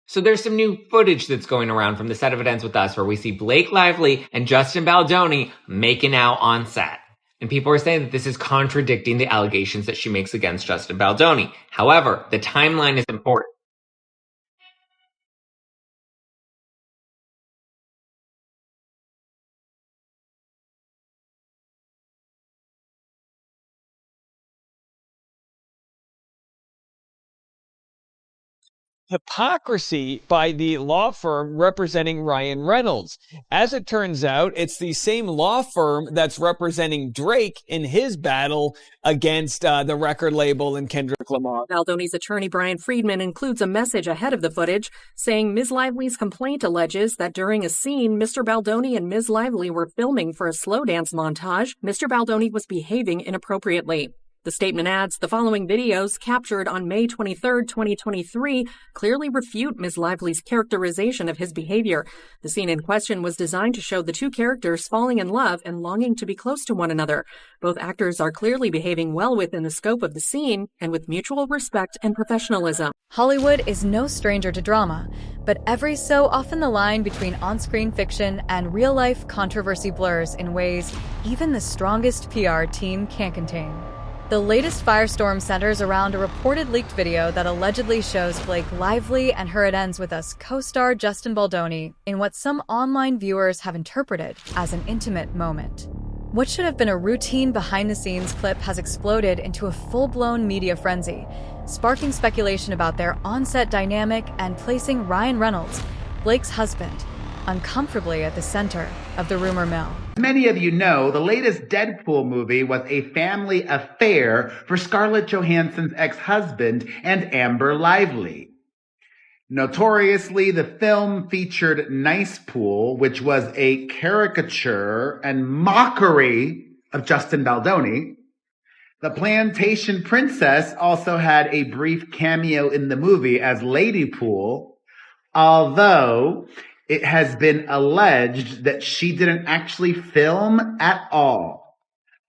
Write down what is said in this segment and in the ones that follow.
So there's some new footage that's going around from the set of It Ends With Us where we see Blake Lively and Justin Baldoni making out on set. And people are saying that this is contradicting the allegations that she makes against Justin Baldoni. However, the timeline is important. Hypocrisy by the law firm representing Ryan Reynolds. As it turns out, it's the same law firm that's representing Drake in his battle against the record label and Kendrick Lamar. Baldoni's attorney Brian Friedman includes a message ahead of the footage saying Ms. Lively's complaint alleges that during a scene, Mr. Baldoni and Ms. Lively were filming for a slow dance montage. Mr. Baldoni was behaving inappropriately. The statement adds, the following videos, captured on May 23, 2023, clearly refute Ms. Lively's characterization of his behavior. The scene in question was designed to show the two characters falling in love and longing to be close to one another. Both actors are clearly behaving well within the scope of the scene and with mutual respect and professionalism. Hollywood is no stranger to drama, but every so often the line between on-screen fiction and real-life controversy blurs in ways even the strongest PR team can't contain. The latest firestorm centers around a reported leaked video that allegedly shows Blake Lively and her It Ends With Us co-star Justin Baldoni in what some online viewers have interpreted as an intimate moment. What should have been a routine behind-the-scenes clip has exploded into a full-blown media frenzy, sparking speculation about their on-set dynamic and placing Ryan Reynolds, Blake's husband, uncomfortably at the center of the rumor mill. Many of you know, the latest Deadpool movie was a family affair for Scarlett Johansson's ex-husband and Amber Lively. Notoriously, the film featured Nice Pool, which was a caricature and mockery of Justin Baldoni. The Plantation Princess also had a brief cameo in the movie as Lady Pool, although it has been alleged that she didn't actually film at all.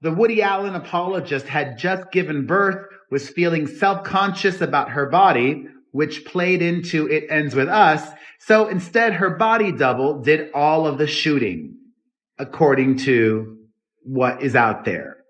The Woody Allen apologist had just given birth, was feeling self-conscious about her body, which played into It Ends With Us, so instead her body double did all of the shooting, according to what is out there.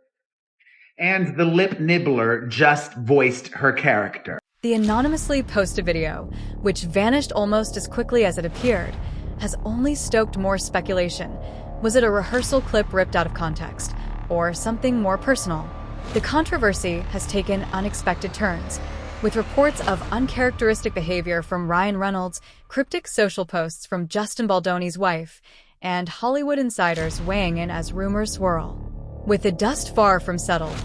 And the lip nibbler just voiced her character. The anonymously posted video, which vanished almost as quickly as it appeared, has only stoked more speculation. Was it a rehearsal clip ripped out of context, or something more personal? The controversy has taken unexpected turns, with reports of uncharacteristic behavior from Ryan Reynolds, cryptic social posts from Justin Baldoni's wife, and Hollywood insiders weighing in as rumors swirl. With the dust far from settled,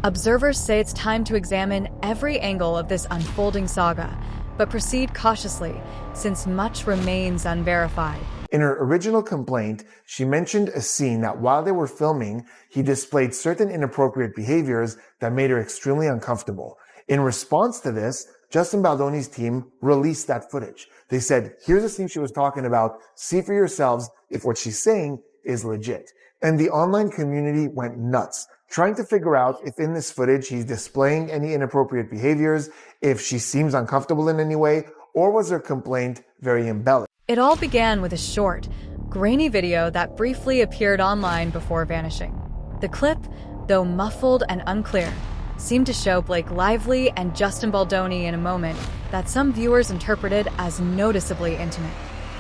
observers say it's time to examine every angle of this unfolding saga, but proceed cautiously, since much remains unverified. In her original complaint, she mentioned a scene that while they were filming, he displayed certain inappropriate behaviors that made her extremely uncomfortable. In response to this, Justin Baldoni's team released that footage. They said, here's the scene she was talking about, see for yourselves if what she's saying is legit. And the online community went nuts, trying to figure out if in this footage he's displaying any inappropriate behaviors, if she seems uncomfortable in any way, or was her complaint very embellished? It all began with a short, grainy video that briefly appeared online before vanishing. The clip, though muffled and unclear, seemed to show Blake Lively and Justin Baldoni in a moment that some viewers interpreted as noticeably intimate.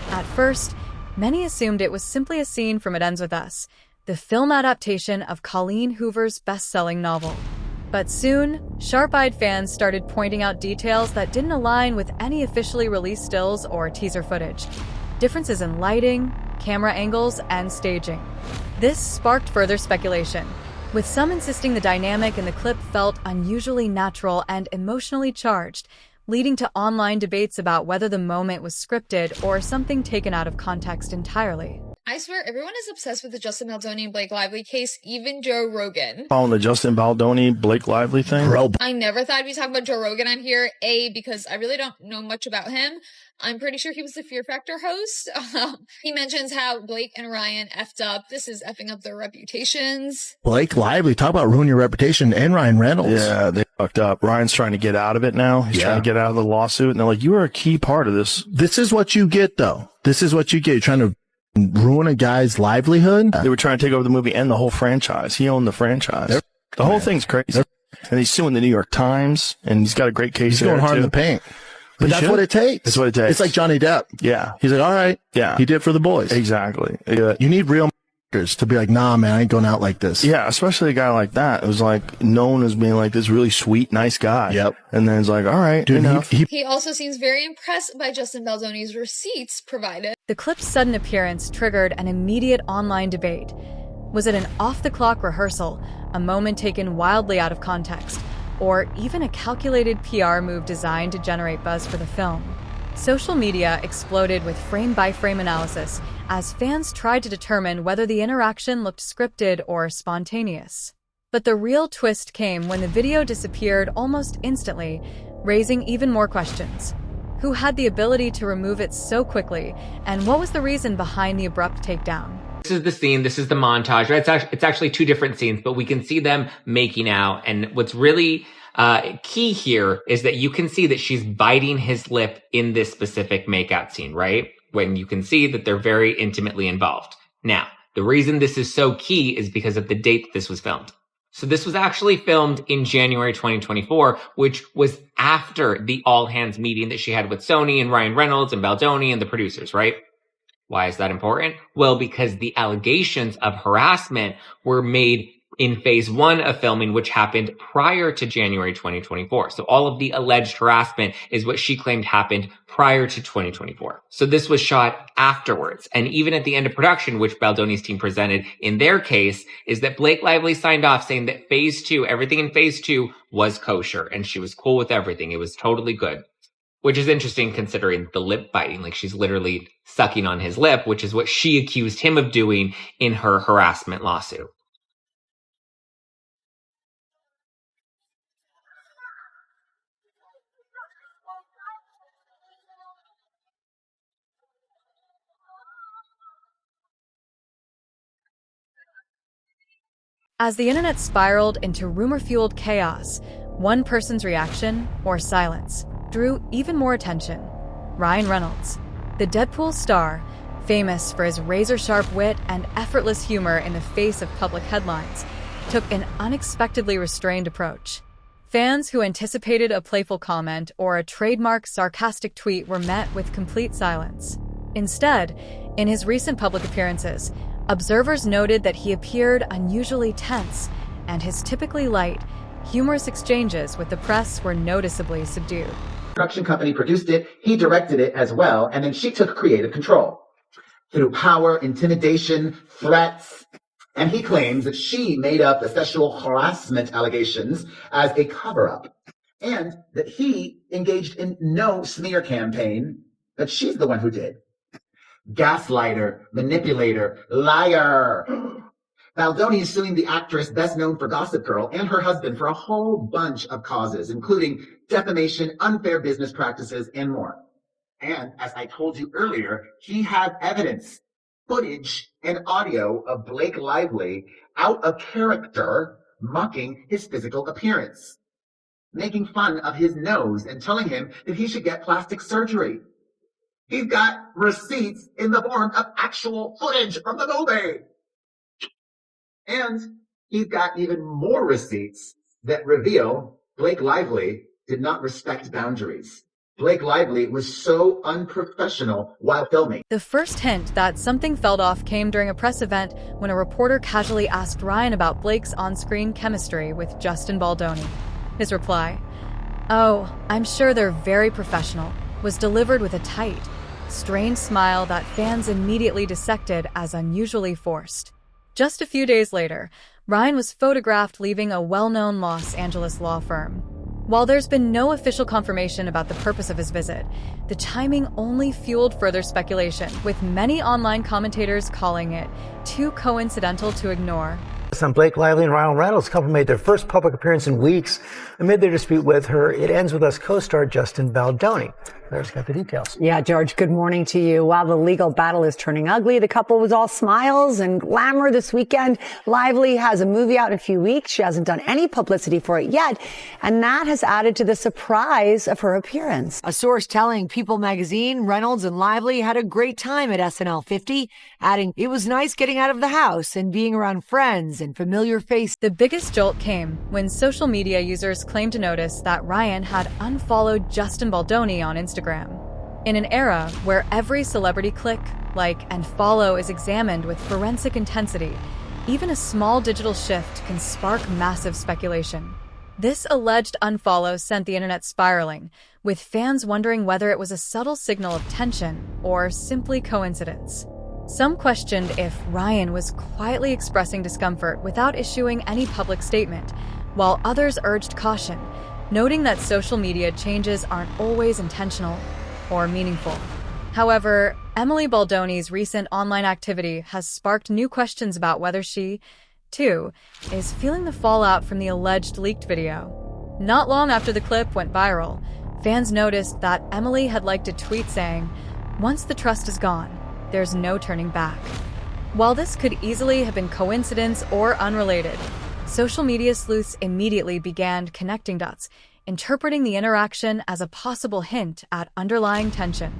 At first, many assumed it was simply a scene from It Ends With Us, the film adaptation of Colleen Hoover's best-selling novel. But soon, sharp-eyed fans started pointing out details that didn't align with any officially released stills or teaser footage. Differences in lighting, camera angles, and staging. This sparked further speculation, with some insisting the dynamic in the clip felt unusually natural and emotionally charged, leading to online debates about whether the moment was scripted or something taken out of context entirely. I swear, everyone is obsessed with the Justin Baldoni and Blake Lively case, even Joe Rogan. On the Justin Baldoni, Blake Lively thing? Bro. I never thought we'd talk about Joe Rogan on here, because I really don't know much about him. I'm pretty sure he was the Fear Factor host. He mentions how Blake and Ryan effed up. This is effing up their reputations. Blake Lively, talk about ruin your reputation, and Ryan Reynolds. Yeah, they fucked up. Ryan's trying to get out of it now. He's trying to get out of the lawsuit. And they're like, you were a key part of this. This is what you get, though. This is what you get. You're trying to ruin a guy's livelihood. They were trying to take over the movie and the whole franchise. He owned the franchise. The whole thing's crazy. And he's suing the New York Times, and he's got a great case. He's going hard in the paint. But that's what it takes. That's what it takes. It's like Johnny Depp. Yeah. He's like, all right. Yeah. He did for the boys. Exactly. Yeah. You need real to be like, nah, man, I ain't going out like this. Yeah, especially a guy like that. It was like known as being like this really sweet, nice guy. Yep. And then it's like, all right, dude, enough. He also seems very impressed by Justin Baldoni's receipts provided. The clip's sudden appearance triggered an immediate online debate. Was it an off-the-clock rehearsal, a moment taken wildly out of context, or even a calculated PR move designed to generate buzz for the film? Social media exploded with frame-by-frame analysis as fans tried to determine whether the interaction looked scripted or spontaneous. But the real twist came when the video disappeared almost instantly, raising even more questions. Who had the ability to remove it so quickly, and what was the reason behind the abrupt takedown? This is the scene, this is the montage, right? It's actually two different scenes, but we can see them making out. And what's really key here is that you can see that she's biting his lip in this specific makeout scene, right? When you can see that they're very intimately involved. Now, the reason this is so key is because of the date that this was filmed. So this was actually filmed in January 2024, which was after the all-hands meeting that she had with Sony and Ryan Reynolds and Baldoni and the producers, right? Why is that important? Well, because the allegations of harassment were made in phase 1 of filming, which happened prior to January 2024. So all of the alleged harassment is what she claimed happened prior to 2024. So this was shot afterwards. And even at the end of production, which Baldoni's team presented in their case, is that Blake Lively signed off saying that phase 2, everything in phase 2 was kosher and she was cool with everything. It was totally good. Which is interesting considering the lip biting, like she's literally sucking on his lip, which is what she accused him of doing in her harassment lawsuit. As the internet spiraled into rumor-fueled chaos, one person's reaction, or silence, drew even more attention. Ryan Reynolds, the Deadpool star, famous for his razor-sharp wit and effortless humor in the face of public headlines, took an unexpectedly restrained approach. Fans who anticipated a playful comment or a trademark sarcastic tweet were met with complete silence. Instead, in his recent public appearances, observers noted that he appeared unusually tense, and his typically light, humorous exchanges with the press were noticeably subdued. Production company produced it, he directed it as well, and then she took creative control. Through power, intimidation, threats, and he claims that she made up the sexual harassment allegations as a cover-up, and that he engaged in no smear campaign, that she's the one who did. Gaslighter, manipulator, liar. Baldoni is suing the actress best known for Gossip Girl and her husband for a whole bunch of causes, including defamation, unfair business practices, and more. And as I told you earlier, he had evidence, footage, and audio of Blake Lively out of character mocking his physical appearance, making fun of his nose and telling him that he should get plastic surgery. He's got receipts in the form of actual footage from the movie. And he's got even more receipts that reveal Blake Lively did not respect boundaries. Blake Lively was so unprofessional while filming. The first hint that something felt off came during a press event when a reporter casually asked Ryan about Blake's on-screen chemistry with Justin Baldoni. His reply, "Oh, I'm sure they're very professional," was delivered with a tight, strained smile that fans immediately dissected as unusually forced. Just a few days later, Ryan was photographed leaving a well-known Los Angeles law firm. While there's been no official confirmation about the purpose of his visit, the timing only fueled further speculation, with many online commentators calling it too coincidental to ignore. On Blake Lively and Ryan Reynolds, the couple made their first public appearance in weeks amid their dispute with her It Ends With Us co-star Justin Baldoni. Claire's got the details. Yeah, George, good morning to you. While the legal battle is turning ugly, the couple was all smiles and glamour this weekend. Lively has a movie out in a few weeks. She hasn't done any publicity for it yet, and that has added to the surprise of her appearance. A source telling People magazine Reynolds and Lively had a great time at SNL 50, adding, "It was nice getting out of the house and being around friends and familiar faces." The biggest jolt came when social media users claimed to notice that Ryan had unfollowed Justin Baldoni on Instagram. In an era where every celebrity click, like, and follow is examined with forensic intensity, even a small digital shift can spark massive speculation. This alleged unfollow sent the internet spiraling, with fans wondering whether it was a subtle signal of tension or simply coincidence. Some questioned if Ryan was quietly expressing discomfort without issuing any public statement, while others urged caution, noting that social media changes aren't always intentional or meaningful. However, Emily Baldoni's recent online activity has sparked new questions about whether she, too, is feeling the fallout from the alleged leaked video. Not long after the clip went viral, fans noticed that Emily had liked a tweet saying, "Once the trust is gone, there's no turning back." While this could easily have been coincidence or unrelated, social media sleuths immediately began connecting dots, interpreting the interaction as a possible hint at underlying tension.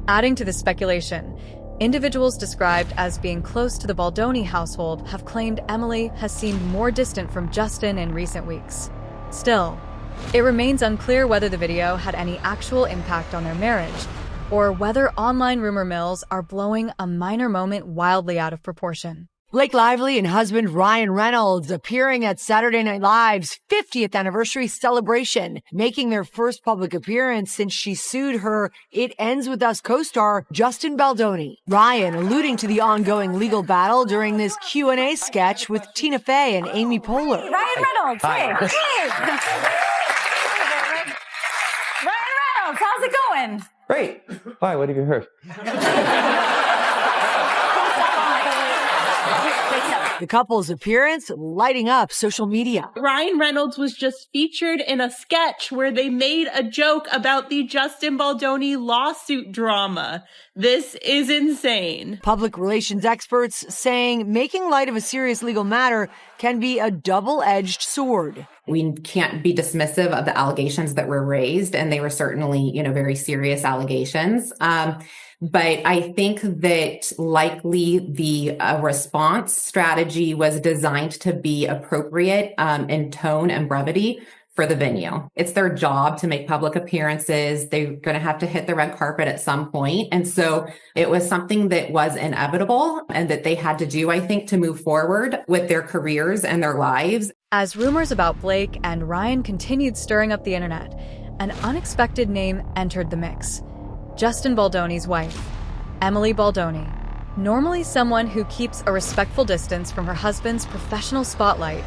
Adding to the speculation, individuals described as being close to the Baldoni household have claimed Emily has seemed more distant from Justin in recent weeks. Still, it remains unclear whether the video had any actual impact on their marriage, or whether online rumor mills are blowing a minor moment wildly out of proportion. Blake Lively and husband Ryan Reynolds appearing at Saturday Night Live's 50th anniversary celebration, making their first public appearance since she sued her It Ends With Us co-star Justin Baldoni. Ryan alluding to the ongoing legal battle during this Q&A sketch with Tina Fey and Amy Poehler. Ryan Reynolds, hey. Ryan Reynolds, how's it going? Great. Why? What have you heard? The couple's appearance lighting up social media. Ryan Reynolds was just featured in a sketch where they made a joke about the Justin Baldoni lawsuit drama. This is insane. Public relations experts saying making light of a serious legal matter can be a double-edged sword. We can't be dismissive of the allegations that were raised, and they were certainly, very serious allegations. But I think that likely the response strategy was designed to be appropriate in tone and brevity for the venue. It's their job to make public appearances. They're going to have to hit the red carpet at some point. And so it was something that was inevitable and that they had to do, I think, to move forward with their careers and their lives. As rumors about Blake and Ryan continued stirring up the internet, an unexpected name entered the mix. Justin Baldoni's wife, Emily Baldoni. Normally someone who keeps a respectful distance from her husband's professional spotlight,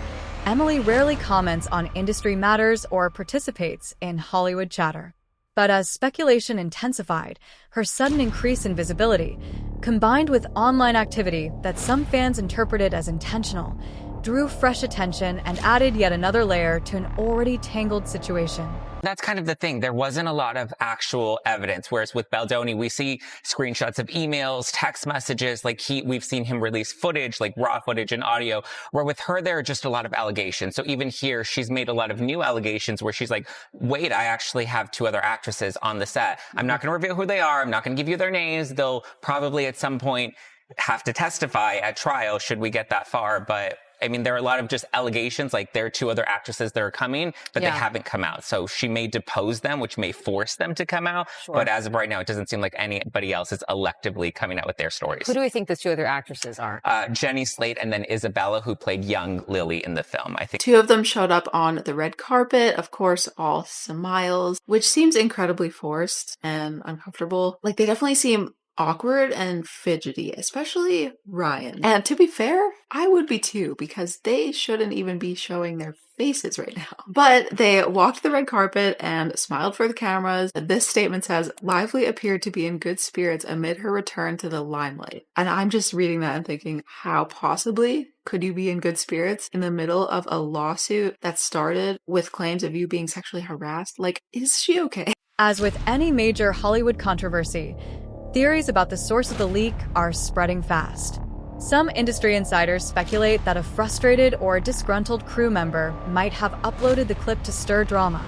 Emily rarely comments on industry matters or participates in Hollywood chatter. But as speculation intensified, her sudden increase in visibility, combined with online activity that some fans interpreted as intentional, drew fresh attention and added yet another layer to an already tangled situation. That's kind of the thing. There wasn't a lot of actual evidence, whereas with Baldoni, we see screenshots of emails, text messages, we've seen him release footage, like raw footage and audio, where with her, there are just a lot of allegations. So even here, she's made a lot of new allegations where she's like, wait, I actually have two other actresses on the set. I'm not going to reveal who they are. I'm not going to give you their names. They'll probably at some point have to testify at trial should we get that far. But I mean, there are a lot of just allegations, like there are two other actresses that are coming, but they haven't come out. So she may depose them, which may force them to come out. Sure. But as of right now, it doesn't seem like anybody else is electively coming out with their stories. Who do we think those two other actresses are? Jenny Slate and then Isabella, who played young Lily in the film, I think. Two of them showed up on the red carpet, of course, all smiles, which seems incredibly forced and uncomfortable. Like, they definitely seem awkward and fidgety, especially Ryan. And to be fair, I would be too, because they shouldn't even be showing their faces right now. But they walked the red carpet and smiled for the cameras. This statement says, Lively appeared to be in good spirits amid her return to the limelight. And I'm just reading that and thinking, how possibly could you be in good spirits in the middle of a lawsuit that started with claims of you being sexually harassed? Like, is she okay? As with any major Hollywood controversy, theories about the source of the leak are spreading fast. Some industry insiders speculate that a frustrated or disgruntled crew member might have uploaded the clip to stir drama,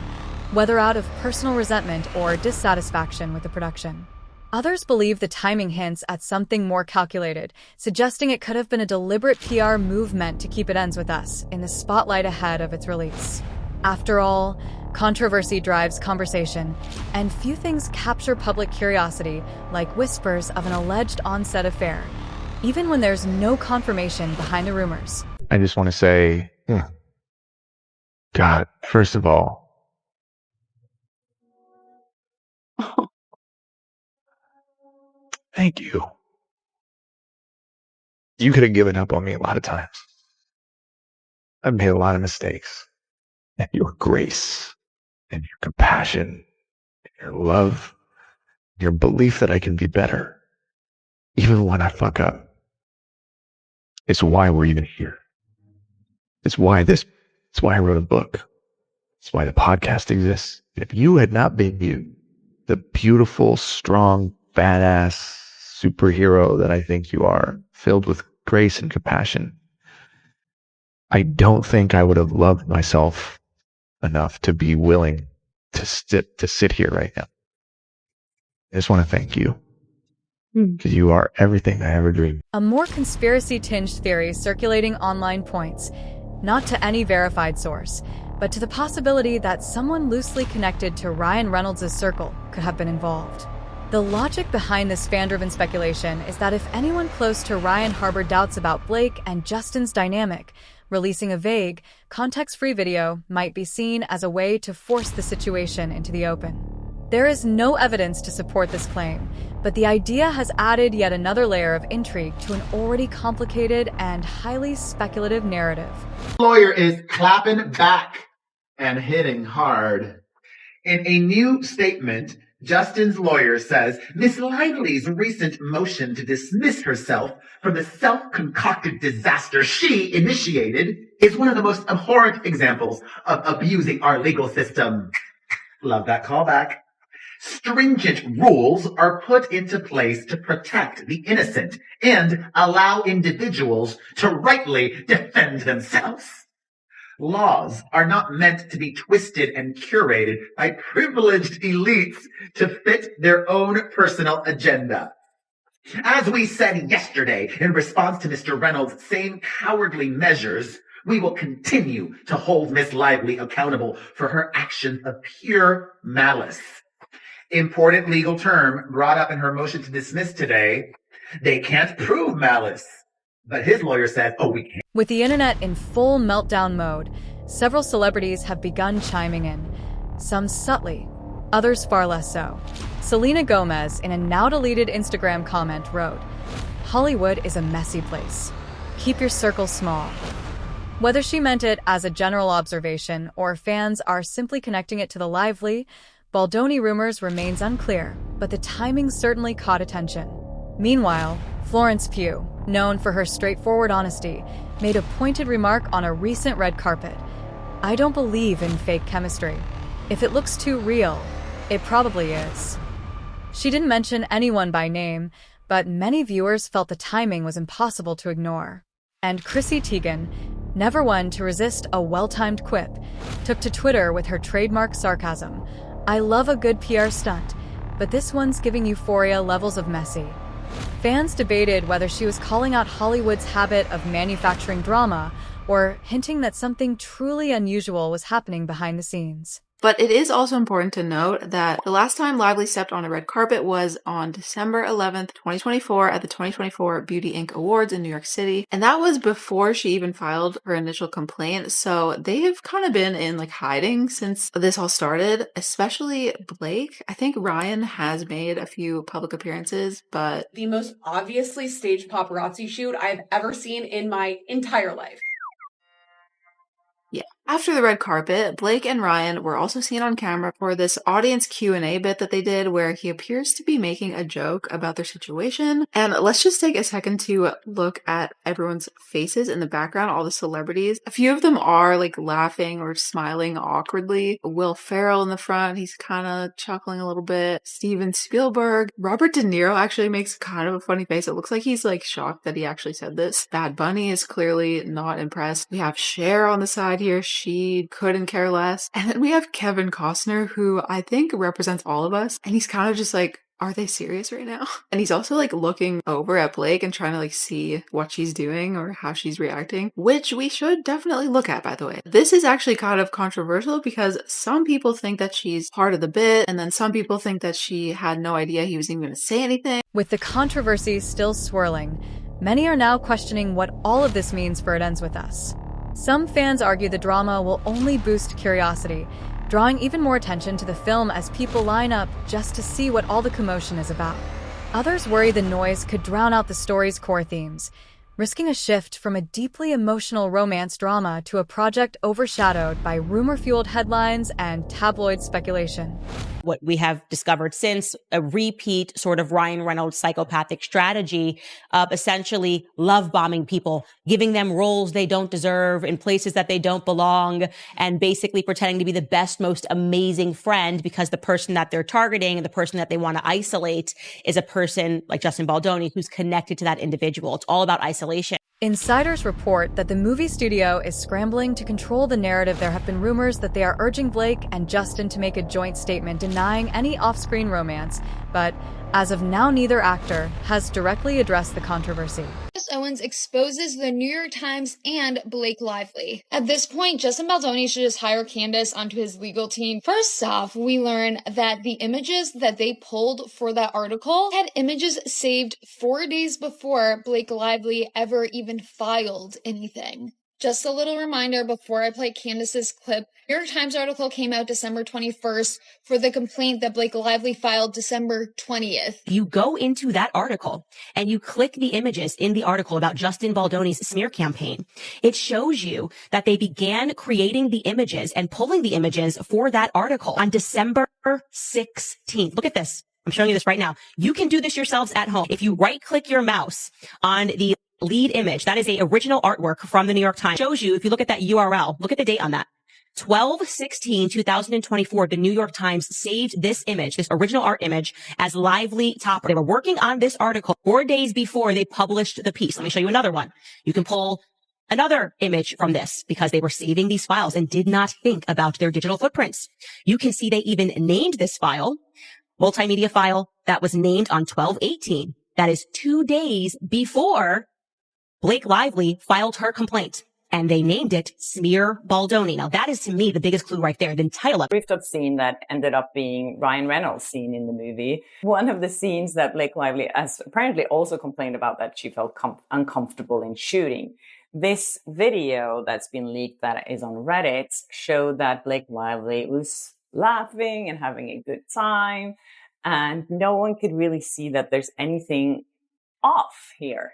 whether out of personal resentment or dissatisfaction with the production. Others believe the timing hints at something more calculated, suggesting it could have been a deliberate PR move meant to keep It Ends With Us in the spotlight ahead of its release. After all, controversy drives conversation, and few things capture public curiosity like whispers of an alleged on-set affair, even when there's no confirmation behind the rumors. I just want to say, God, first of all, thank you. You could have given up on me a lot of times. I've made a lot of mistakes. And your grace and your compassion, and your love, your belief that I can be better, even when I fuck up, it's why we're even here. It's why I wrote a book. It's why the podcast exists. If you had not been you, the beautiful, strong, badass superhero that I think you are, filled with grace and compassion, I don't think I would have loved myself enough to be willing to sit here right now. I just want to thank you, because you are everything I ever dreamed. A more conspiracy-tinged theory circulating online points, not to any verified source, but to the possibility that someone loosely connected to Ryan Reynolds' circle could have been involved. The logic behind this fan-driven speculation is that if anyone close to Ryan harbored doubts about Blake and Justin's dynamic, releasing a vague, context-free video might be seen as a way to force the situation into the open. There is no evidence to support this claim, but the idea has added yet another layer of intrigue to an already complicated and highly speculative narrative. Lawyer is clapping back and hitting hard. In a new statement, Justin's lawyer says Miss Lively's recent motion to dismiss herself from the self-concocted disaster she initiated is one of the most abhorrent examples of abusing our legal system. Love that callback. Stringent rules are put into place to protect the innocent and allow individuals to rightly defend themselves. Laws are not meant to be twisted and curated by privileged elites to fit their own personal agenda. As we said yesterday in response to Mr. Reynolds' same cowardly measures, we will continue to hold Miss Lively accountable for her actions of pure malice. Important legal term brought up in her motion to dismiss today. They can't prove malice. But his lawyer said, we can. With the internet in full meltdown mode, several celebrities have begun chiming in, some subtly, others far less so. Selena Gomez, in a now-deleted Instagram comment, wrote, "Hollywood is a messy place. Keep your circle small." Whether she meant it as a general observation or fans are simply connecting it to the Lively, Baldoni rumors remains unclear, but the timing certainly caught attention. Meanwhile, Florence Pugh, known for her straightforward honesty, made a pointed remark on a recent red carpet. "I don't believe in fake chemistry. If it looks too real, it probably is." She didn't mention anyone by name, but many viewers felt the timing was impossible to ignore. And Chrissy Teigen, never one to resist a well-timed quip, took to Twitter with her trademark sarcasm. "I love a good PR stunt, but this one's giving Euphoria levels of messy." Fans debated whether she was calling out Hollywood's habit of manufacturing drama or hinting that something truly unusual was happening behind the scenes. But it is also important to note that the last time Lively stepped on a red carpet was on December 11th, 2024 at the 2024 Beauty Inc. Awards in New York City. And that was before she even filed her initial complaint. So they have kind of been in like hiding since this all started, especially Blake. I think Ryan has made a few public appearances, but the most obviously staged paparazzi shoot I've ever seen in my entire life. yeah. After the red carpet, Blake and Ryan were also seen on camera for this audience Q&A bit that they did where he appears to be making a joke about their situation. And let's just take a second to look at everyone's faces in the background, all the celebrities. A few of them are like laughing or smiling awkwardly. Will Ferrell in the front, he's kind of chuckling a little bit. Steven Spielberg. Robert De Niro actually makes kind of a funny face. It looks like he's like shocked that he actually said this. Bad Bunny is clearly not impressed. We have Cher on the side here. She couldn't care less. And then we have Kevin Costner, who I think represents all of us. And he's kind of just like, are they serious right now? And he's also like looking over at Blake and trying to like see what she's doing or how she's reacting, which we should definitely look at, by the way. This is actually kind of controversial because some people think that she's part of the bit, and then some people think that she had no idea he was even going to say anything. With the controversy still swirling, many are now questioning what all of this means for It Ends With Us. Some fans argue the drama will only boost curiosity, drawing even more attention to the film as people line up just to see what all the commotion is about. Others worry the noise could drown out the story's core themes, risking a shift from a deeply emotional romance drama to a project overshadowed by rumor-fueled headlines and tabloid speculation. What we have discovered since, a repeat sort of Ryan Reynolds psychopathic strategy of essentially love bombing people, giving them roles they don't deserve in places that they don't belong, and basically pretending to be the best, most amazing friend because the person that they're targeting and the person that they want to isolate is a person like Justin Baldoni who's connected to that individual. It's all about isolation. Insiders report that the movie studio is scrambling to control the narrative. There have been rumors that they are urging Blake and Justin to make a joint statement denying any off-screen romance, but as of now, neither actor has directly addressed the controversy. Owens exposes the New York Times and Blake Lively. At this point, Justin Baldoni should just hire Candace onto his legal team. First off, we learn that the images that they pulled for that article had images saved 4 days before Blake Lively ever even filed anything. Just a little reminder before I play Candace's clip, New York Times article came out December 21st for the complaint that Blake Lively filed December 20th. You go into that article and you click the images in the article about Justin Baldoni's smear campaign. It shows you that they began creating the images and pulling the images for that article on December 16th. Look at this. I'm showing you this right now. You can do this yourselves at home. If you right click your mouse on the lead image, that is a original artwork from the New York Times. It shows you, if you look at that URL, look at the date on that. 12/16/2024, the New York Times saved this image, this original art image, as Lively topper. They were working on this article 4 days before they published the piece. Let me show you another one. You can pull another image from this because they were saving these files and did not think about their digital footprints. You can see they even named this file, multimedia file, that was named on 12/18. That is 2 days before Blake Lively filed her complaint, and they named it Smear Baldoni. Now, that is, to me, the biggest clue right there, the title of it. Rooftop scene that ended up being Ryan Reynolds' scene in the movie. One of the scenes that Blake Lively has apparently also complained about that she felt uncomfortable in shooting. This video that's been leaked that is on Reddit showed that Blake Lively was laughing and having a good time, and no one could really see that there's anything off here.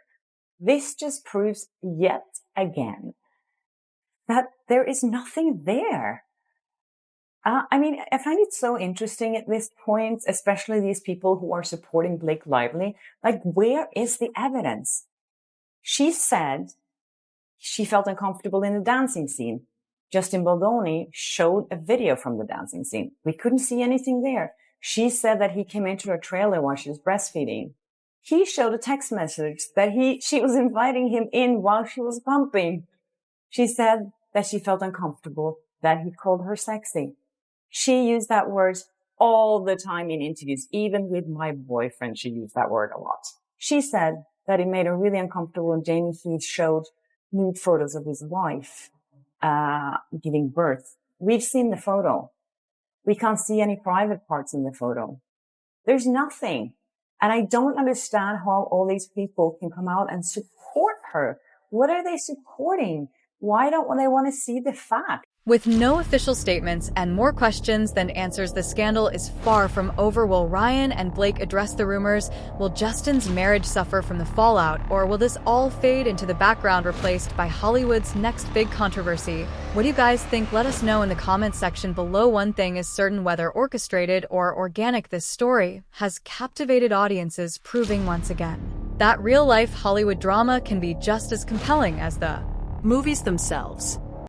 This just proves yet again that there is nothing there. I mean, I find it so interesting at this point, especially these people who are supporting Blake Lively. Like, where is the evidence? She said she felt uncomfortable in the dancing scene. Justin Baldoni showed a video from the dancing scene. We couldn't see anything there. She said that he came into her trailer while she was breastfeeding. He showed a text message that she was inviting him in while she was pumping. She said that she felt uncomfortable, that he called her sexy. She used that word all the time in interviews. Even with my boyfriend, she used that word a lot. She said that it made her really uncomfortable when Jamie Heath showed nude photos of his wife, giving birth. We've seen the photo. We can't see any private parts in the photo. There's nothing. And I don't understand how all these people can come out and support her. What are they supporting? Why don't they want to see the fact? With no official statements and more questions than answers, the scandal is far from over. Will Ryan and Blake address the rumors? Will Justin's marriage suffer from the fallout? Or will this all fade into the background, replaced by Hollywood's next big controversy? What do you guys think? Let us know in the comments section below. One thing is certain: whether orchestrated or organic, this story has captivated audiences, proving once again that real-life Hollywood drama can be just as compelling as the movies themselves.